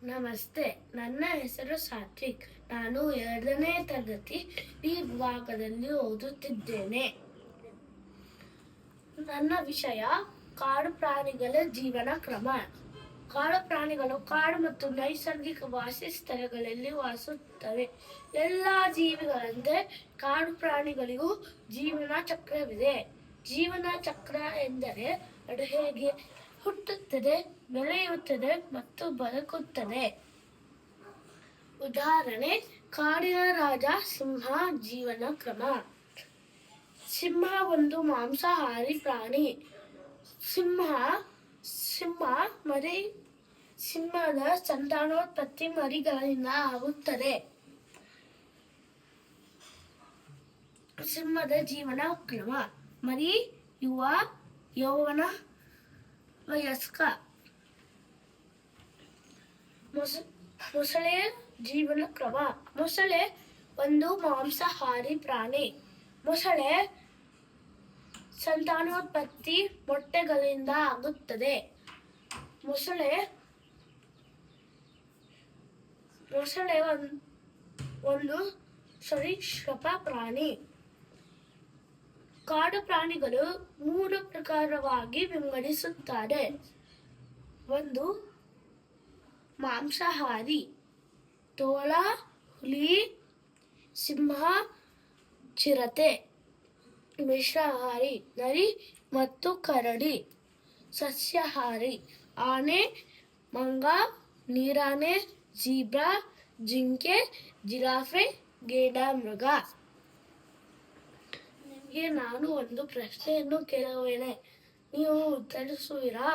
ನಮಸ್ತೆ, ನನ್ನ ಹೆಸರು ಸಾತ್ವಿಕ್. ನಾನು 2ನೇ ತರಗತಿ ಈ ವಿಭಾಗದಲ್ಲಿ ಓದುತ್ತಿದ್ದೇನೆ. ನನ್ನ ವಿಷಯ ಕಾಡು ಪ್ರಾಣಿಗಳ ಜೀವನ ಕ್ರಮ. ಕಾಡು ಪ್ರಾಣಿಗಳು ಕಾಡು ಮತ್ತು ನೈಸರ್ಗಿಕ ವಾಸಸ್ಥಳಗಳಲ್ಲಿ ವಾಸಿಸುತ್ತವೆ. ಎಲ್ಲ ಜೀವಿಗಳಂತೆ ಕಾಡು ಪ್ರಾಣಿಗಳಿಗೂ ಜೀವನ ಚಕ್ರವಿದೆ. ಜೀವನ ಚಕ್ರ ಎಂದರೆ ಅದು ಹೇಗೆ ಹುಟ್ಟುತ್ತದೆ, ಬೆಳೆಯುತ್ತದೆ ಮತ್ತು ಬದುಕುತ್ತದೆ. ಉದಾಹರಣೆ, ಕಾಡಿನ ರಾಜ ಸಿಂಹ ಜೀವನ ಕ್ರಮ. ಸಿಂಹ ಒಂದು ಮಾಂಸಾಹಾರಿ ಪ್ರಾಣಿ. ಸಿಂಹದ ಸಂತಾನೋತ್ಪತ್ತಿ ಮರಿಗಳಿಂದ ಆಗುತ್ತದೆ. ಸಿಂಹದ ಜೀವನ ಕ್ರಮ: ಮರಿ, ಯುವ, ಯೌವನ, ವಯಸ್ಕ. ಮೊಸಳೆ ಜೀವನ ಕ್ರಮ: ಮೊಸಳೆ ಒಂದು ಮಾಂಸಾಹಾರಿ ಪ್ರಾಣಿ. ಮೊಸಳೆ ಸಂತಾನೋತ್ಪತ್ತಿ ಮೊಟ್ಟೆಗಳಿಂದ ಆಗುತ್ತದೆ. ಮೊಸಳೆ ಒಂದು ಸರೀಸೃಪ ಪ್ರಾಣಿ. ಕಾಡು ಪ್ರಾಣಿಗಳು 3 ಪ್ರಕಾರವಾಗಿ ವಿಂಗಡಿಸುತ್ತಾರೆ. 1. ಮಾಂಸಾಹಾರಿ: ತೋಳ, ಹುಲಿ, ಸಿಂಹ, ಚಿರತೆ. ಮಿಶ್ರಾಹಾರಿ: ನರಿ ಮತ್ತು ಕರಡಿ. ಸಸ್ಯಾಹಾರಿ: ಆನೆ, ಮಂಗ, ನೀರಾನೆ, ಜೀಬ್ರಾ, ಜಿಂಕೆ, ಜಿರಾಫೆ, ಗೇಂಡಾಮೃಗ. ನಿಮಗೆ ನಾನು ಒಂದು ಪ್ರಶ್ನೆಯನ್ನು ಕೇಳುತ್ತೇನೆ, ನೀವು ಉತ್ತರಿಸುವಿರಾ?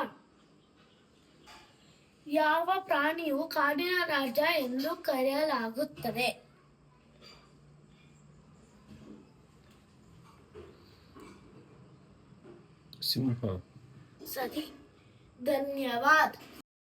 ಯಾವ ಪ್ರಾಣಿಯು ಕಾಡಿನ ರಾಜ ಎಂದು ಕರೆಯಲಾಗುತ್ತದೆ? ಸಿಂಹ. ಸರಿ, ಧನ್ಯವಾದ.